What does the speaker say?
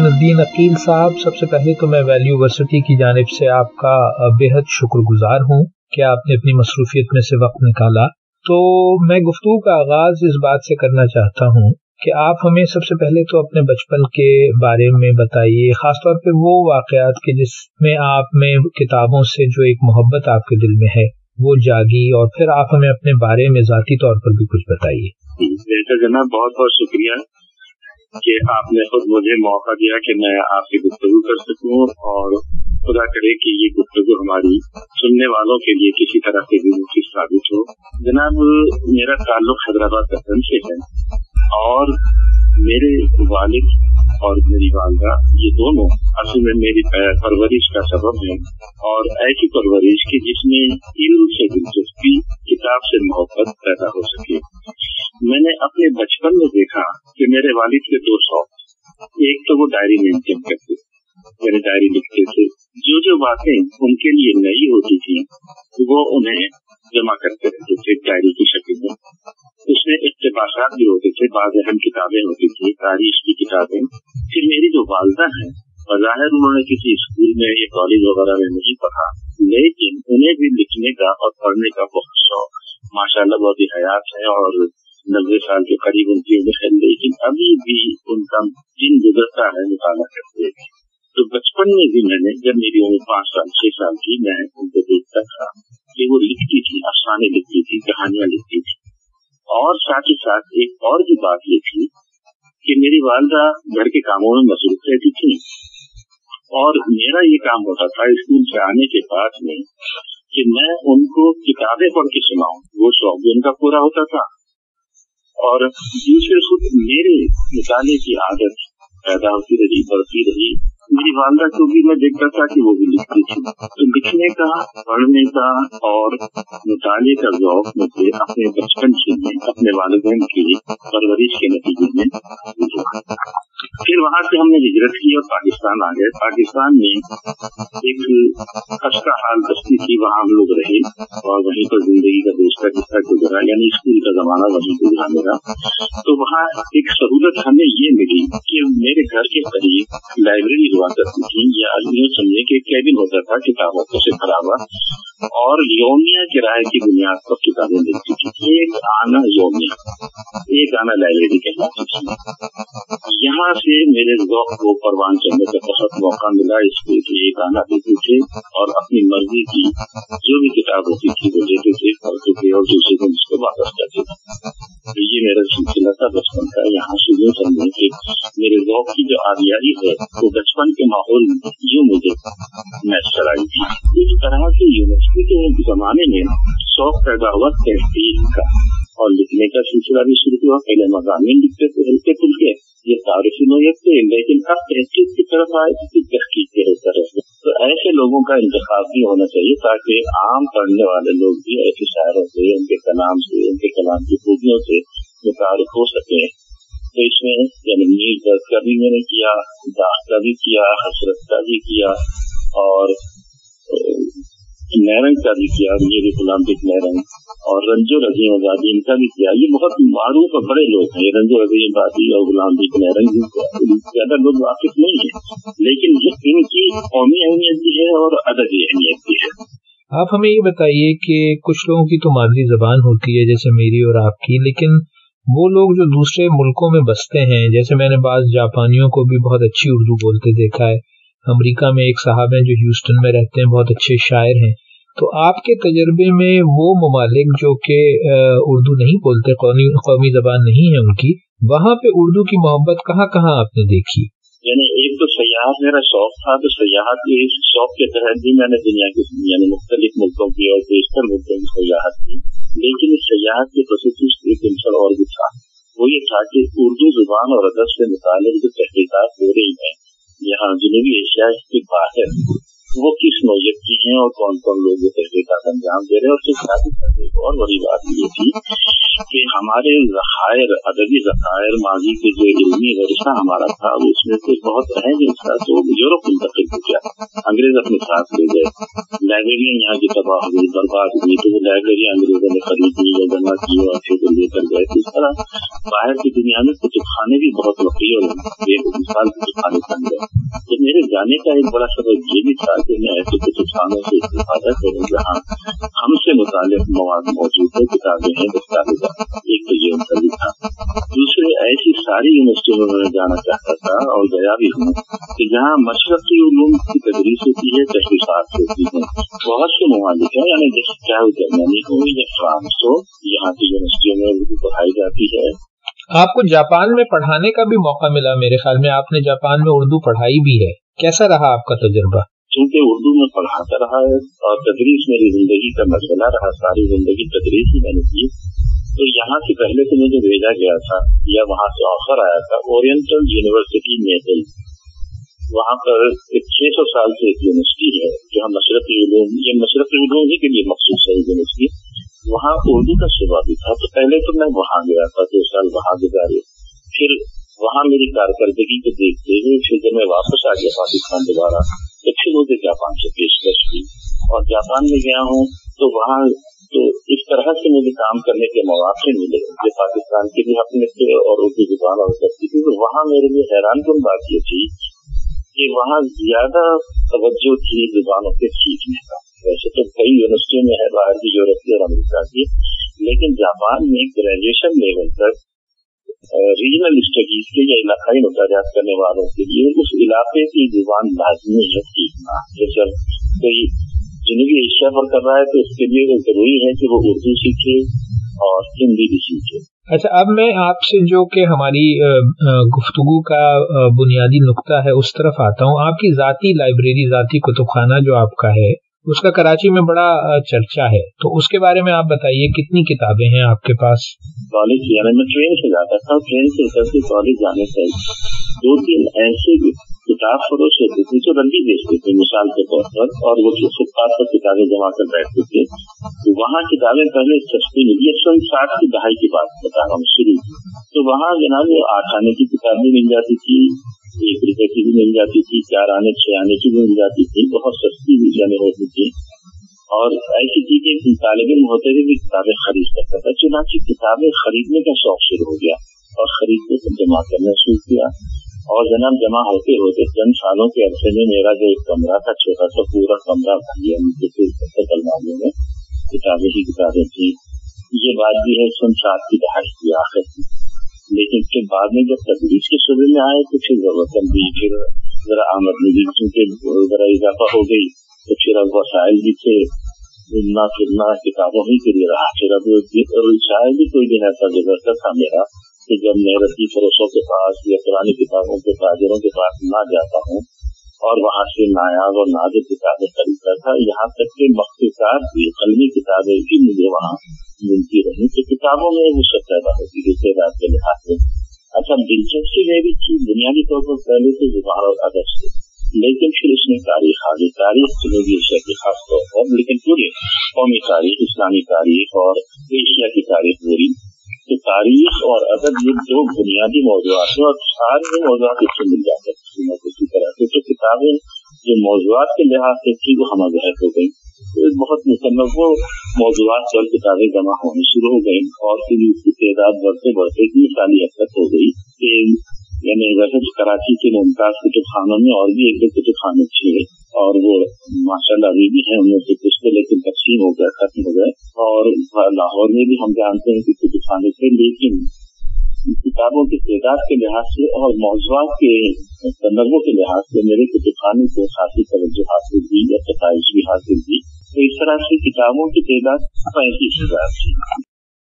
معین الدین عقیل صاحب، سب سے پہلے تو میں ویلیو ورسٹی کی جانب سے آپ کا بے حد شکر گزار ہوں کہ آپ نے اپنی مصروفیت میں سے وقت نکالا. تو میں گفتگو کا آغاز اس بات سے کرنا چاہتا ہوں کہ آپ ہمیں سب سے پہلے تو اپنے بچپن کے بارے میں بتائیے، خاص طور پہ وہ واقعات کہ جس میں آپ میں کتابوں سے جو ایک محبت آپ کے دل میں ہے وہ جاگی، اور پھر آپ ہمیں اپنے بارے میں ذاتی طور پر بھی کچھ بتائیے. بہتر جناب، بہت بہت شکریہ کہ آپ نے خود مجھے موقع دیا کہ میں آپ سے گفتگو کر سکوں، اور خدا کرے کہ یہ گفتگو ہماری سننے والوں کے لیے کسی طرح سے بھی مفید ثابت ہو. جناب، میرا تعلق حیدرآباد وطن سے ہے، اور میرے والد اور میری والدہ یہ دونوں اصل میں میری پرورش کا سبب ہیں، اور ایسی پرورش کی جس میں علم سے دلچسپی، کتاب سے محبت پیدا ہو سکے. میں نے اپنے بچپن میں دیکھا کہ میرے والد کے دو شوق، ایک تو وہ ڈائری مینٹین کرتے، یعنی ڈائری لکھتے تھے. جو باتیں ان کے لیے نئی ہوتی تھی وہ انہیں جمع کرتے رہتے تھے ڈائری کی شکل میں. اس میں اقتباسات بھی ہوتے تھے، بعض اہم کتابیں ہوتی تھی، تاریخ کی کتابیں. پھر میری جو والدہ ہیں، بظاہر انہوں نے کسی اسکول میں یا کالج وغیرہ میں نہیں پڑھا، لیکن انہیں بھی لکھنے کا اور پڑھنے کا بہت شوق. ماشاءاللہ بہت ہی حیات ہے، اور 90 سال کے قریب ان کی عمر ہے، لیکن ابھی بھی ان کا دن گزرتا ہے مطالعہ کرتے. تو بچپن میں بھی میں نے، جب میری عمر 5 سال 6 سال کی، میں ان کو دیکھتا تھا کہ وہ لکھتی تھی، افسانے لکھتی تھی، کہانیاں لکھتی تھی. اور ساتھ ہی ساتھ ایک اور بھی بات یہ تھی کہ میری والدہ گھر کے کاموں میں مصروف رہتی تھی، اور میرا یہ کام ہوتا تھا اسکول سے آنے کے بعد میں کہ میں ان کو کتابیں پڑھ کے سناؤں. وہ شوق بھی ان کا پورا ہوتا تھا، اور دوسرے خود میرے مطالعے کی عادت پیدا ہوتی رہی، بڑھتی رہی. میری والدہ کو بھی میں دیکھتا تھا کہ وہ بھی لکھتی تھی. تو لکھنے کا، پڑھنے کا اور مطالعے کا ذوق مجھے اپنے بچپن سے میں اپنے والدین کی پرورش کے نتیجے میں. پھر وہاں سے ہم نے ہجرت کی اور پاکستان آ گئے. پاکستان میں ایک خستہ حال بستی تھی، وہاں ہم لوگ رہے، اور وہیں پر زندگی کا بیشتر حصہ گزرا، یعنی اسکول کا زمانہ وہیں گزرا میرا. تو وہاں ایک سہولت ہمیں یہ ملی کہ میرے گھر کے قریب لائبریری ہوا کرتی تھی، یا یوں سمجھے کہ کیبن ہوتا تھا کتابوں سے بھرا ہوا، اور یومیہ کرائے کی بنیاد پر کتابیں ملتی تھی. ایک آنا یومیہ، ایک آنا لائبریری کہلاتی تھی. یہاں سے میرے ذوق کو پروان چڑھنے کا بہت موقع ملا. اس کے ایک آنا دیتے تھے، اور اپنی مرضی کی جو بھی کتاب ہوتی تھی وہ لیتے تھے، پڑھتے تھے، اور دوسرے دن اس کو واپس کرتے تھے. یہ میرا سلسلہ تھا بچپن کا. یہاں سے یوں سمجھے کہ میرے ذوق کی جو آبیاری ہے وہ بچپن کے ماحول میں یوں مجھے میسر آئی تھی. اس طرح سے یونیورسٹی کے زمانے میں شوق پیدا ہوا تحقیق کا، اور لکھنے کا سلسلہ بھی شروع ہوا. پہلے مضامین لکھتے تھے ہلکے پھلکے، یہ تعریفی نوعیت تھے، لیکن اب تحقیق کی طرف آئے تو تحقیق کے طرف. تو ایسے لوگوں کا انتخاب بھی ہونا چاہیے تاکہ عام پڑھنے والے لوگ بھی ایسے شاعروں سے، ان کے کلام سے، ان کے کلام کی خوبیوں سے متعارف ہو سکے. تو اس میں یعنی میر درد کا بھی میں نے کیا، داغ کا بھی کیا، حسرت کا بھی کیا، اور نیرنگ کا بھی کیا، میری غلام بک نیرنگ، اور رنجو رضیم آبادی ان کا بھی کیا. یہ بہت معروف اور بڑے لوگ ہیں، رنجو رضیم آبادی اور غلام بک نیرنگ زیادہ لوگ واقف نہیں ہیں، لیکن ان کی قومی اہمیت بھی ہے اور ادبی اہمیت بھی ہے. آپ ہمیں یہ بتائیے کہ کچھ لوگوں کی تو مادری زبان ہوتی ہے جیسے میری اور آپ کی، لیکن وہ لوگ جو دوسرے ملکوں میں بستے ہیں، جیسے میں نے بعض جاپانیوں کو بھی بہت اچھی اردو بولتے دیکھا ہے. امریکہ میں ایک صاحب ہیں جو ہیوسٹن میں رہتے ہیں، بہت اچھے شاعر ہیں. تو آپ کے تجربے میں وہ ممالک جو کہ اردو نہیں بولتے، قومی زبان نہیں ہے ان کی، وہاں پہ اردو کی محبت کہاں کہاں آپ نے دیکھی؟ یعنی ایک تو سیاحت میرا شوق تھا، تو سیاحت کے اس شوق کے تحت بھی میں نے دنیا کے یعنی مختلف ملکوں کی اور بیشتر ملکوں کی سیاحت کی. لیکن اس سیاحت کے خصوصی ایک عنصر اور بھی تھا، وہ یہ تھا کہ اردو زبان اور ادب سے متعلق جو تحقیقات ہو رہی ہیں یہاں جنوبی ایشیا کے باہر، वो किस नौयत की हैं और कौन कौन लोग तहकीकात अंजाम दे रहे हैं। और उसके साथ ही एक और बड़ी बात ये थी कि हमारे ज़खायर, अदबी ज़खायर, माजी के जो इल्मी वर्षा हमारा था, उसमें से बहुत अहम हिस्सा तो यूरोप मुंतकिल हो गया, अंग्रेज अपने साथ ले गए। लाइब्रेरियाँ यहाँ की तबाह हुई, बर्बाद हुई, तो वो लाइब्रेरी अंग्रेजों ने खरीदी या जमा की और फिर लेकर गए। इस तरह बाहर की दुनिया में कुतुबखाने भी बहुत वक़ी और बेमिसाल कुतुबखाने बन गए। तो मेरे जाने का एक बड़ा सबब ये भी था कि मैं ऐसे कुतुबखानों से इस्तेफादा करूँ जहाँ हमसे मुताल्लिक़ मवाद मौजूद है, किताबें हैं, दस्तावेज़। एक तो ये मतलब था। दूसरे, ऐसी सारी यूनिवर्सिटियों में मैं जाना चाहता था और गया भी हूँ कि जहाँ मशरक़ी उलूम की तदरीस होती है, तहक़ीक़ात होती है। बहुत से ममालिक हैं, यानी जैसे चाहे जर्मनी हो या फ्रांस हो, यहाँ की यूनिवर्सिटियों में उर्दू पढ़ाई जाती है। आपको जापान में पढ़ाने का भी मौका मिला, मेरे ख्याल में आपने जापान में उर्दू पढ़ाई भी है, कैसा रहा आपका तजुर्बा? चूँकि उर्दू में पढ़ाता रहा है और तदरीस मेरी जिंदगी का मसला रहा, सारी जिंदगी तदरीस ही मैंने की। तो यहाँ से पहले तो मुझे भेजा गया था या वहाँ से ऑफर आया था ओरिएंटल यूनिवर्सिटी नेपल। वहाँ पर 600 साल से एक यूनिवर्सिटी है जो मशरक़ी उलूम, ये मशरक़ी उलूम ही के लिए मखसूस है यूनिवर्सिटी। वहाँ उर्दू का शुबा भी था। तो पहले तो मैं वहाँ गया था, 2 साल वहाँ गुजारे। फिर वहाँ मेरी कारकर्दगी को देखते हुए फिर जब मैं वापस आ गया पाकिस्तान दोबारा, तो फिर मुझे जापान से पेशकश हुई और जापान में गया हूँ। तो वहाँ तो इस तरह से मुझे काम करने के मौके मिले जो पाकिस्तान के भी अपने थे और उर्दू जुबान हो सकती थी। तो वहाँ मेरे लिए हैरानकुन बात ये थी कि वहाँ ज्यादा तवज्जो थी जुबानों के सीखने का। वैसे तो कई यूनिवर्सिटियों में है बाहर की, यूरोपीय और अमेरिका की, लेकिन जापान में ग्रेजुएशन लेवल तक रीजनल स्टडीज के या इलाकाई मुताजात करने वालों के लिए उस इलाके की जुबान लाजमी है सीखना। जैसे कोई जनूबी एशिया पर कर रहा है तो उसके लिए वो जरूरी है कि वो उर्दू सीखे और हिंदी भी सीखे। अच्छा, अब मैं आपसे जो कि हमारी गुफ्तगू का बुनियादी नुक्ता है उस तरफ आता हूँ। आपकी जाती लाइब्रेरी, जाती कुतुबखाना जो आपका है, उसका कराची में बड़ा चर्चा है, तो उसके बारे में आप बताइए, कितनी किताबें हैं आपके पास? कॉलेज जाने में ट्रेन से जाता था, ट्रेन से उतरते कॉलेज जाने से 2-3 ऐसे किताब फरोश होते थे जो रंडी बेचते थे मिसाल के तौर पर, और वो फुटपाथ पर किताबें जमा कर बैठते थे। तो वहाँ किताबें पहले सस्ती मिली, 160 की दहाई की बात बता रहा हूँ शुरू। तो वहाँ जनाब 8 आने की किताबें मिल जाती थी, 1 रुपए की भी मिल जाती थी, 4 आने 6 आने की भी मिल जाती थी, बहुत सस्ती भी जाने होती थी। और ऐसी थी कि तालिब इल्म होते हुए भी किताबें खरीद सकता था। चुनांचे किताबें खरीदने का शौक शुरू हो गया और खरीदने को जमा करना शुरू किया। और जनाब जमा होते होते चंद सालों के अरसे में मेरा जो एक कमरा था, छोटा सा पूरा कमरा भर गया मुझे कलमाने में, किताबें ही किताबें थी। ये बात भी है 60 की दहाई की आखिर की। लेकिन फिर बाद में जब तदरीस के शोबे में आए तो फिर जरूरत भी, फिर जरा आमदनी चूंकि जरा इजाफा हो गई, तो फिर अब वसाइल भी थे, घूमना फिरना किताबों ही के लिए रहा। फिर अब शायद भी कोई दिन ऐसा गुजरता था मेरा कि जब मैं रद्दी फरोशों के पास या पुरानी किताबों के ताजरों के पास ना जाता हूँ और वहाँ से नायाब और नाजुक किताबें खरीदता था। यहाँ तक कि मख्तसार भी, कलमी किताबें भी मुझे वहाँ मिलती रही। तो किताबों में वो सब पैदा होती है तादाद के लिहाज से। अच्छा, दिलचस्पी मेरी थी बुनियादी तौर पर पहले से जुबान और अदब से, लेकिन फिर उसने तारीख आ गई, तारीख जनूबी एशिया की खास तौर पर, लेकिन पूरी कौमी तारीख, इस्लामी तारीख और एशिया की तारीख पूरी। तो तारीख और अदब ये 2 बुनियादी मौज़ूआत हैं और सारे मौज़ूआत इससे मिल जाते हैं किसी तरह से। तो किताबें जो मौज़ूआत के लिहाज से थी वो हम गहर हो गई। तो बहुत मुतनव्वो मौज़ूआत पर किताबें जमा होनी शुरू हो गई और फिर इसकी तादाद बढ़ते बढ़ते इतनी साली हद तक हो गई कि यानी वैसे कराची के मुमताज कुतुबखानों में और भी 1-2 कुतुबखाने थे और वो माशाल्लाह अभी भी है, उनमें से कुछ तो लेकिन तकसीम हो गया, खत्म हो गए। और लाहौर में भी हम जानते हैं कि कुतुबखाने थे, लेकिन किताबों की तादाद के लिहाज से और मौज़ूआत के तनव्वुर के लिहाज से मेरे कुतुबखाने को खासी तवज्जो हासिल हुई या सताइश भी हासिल हुई। तो इस तरह से किताबों की तादाद 35,000 थी।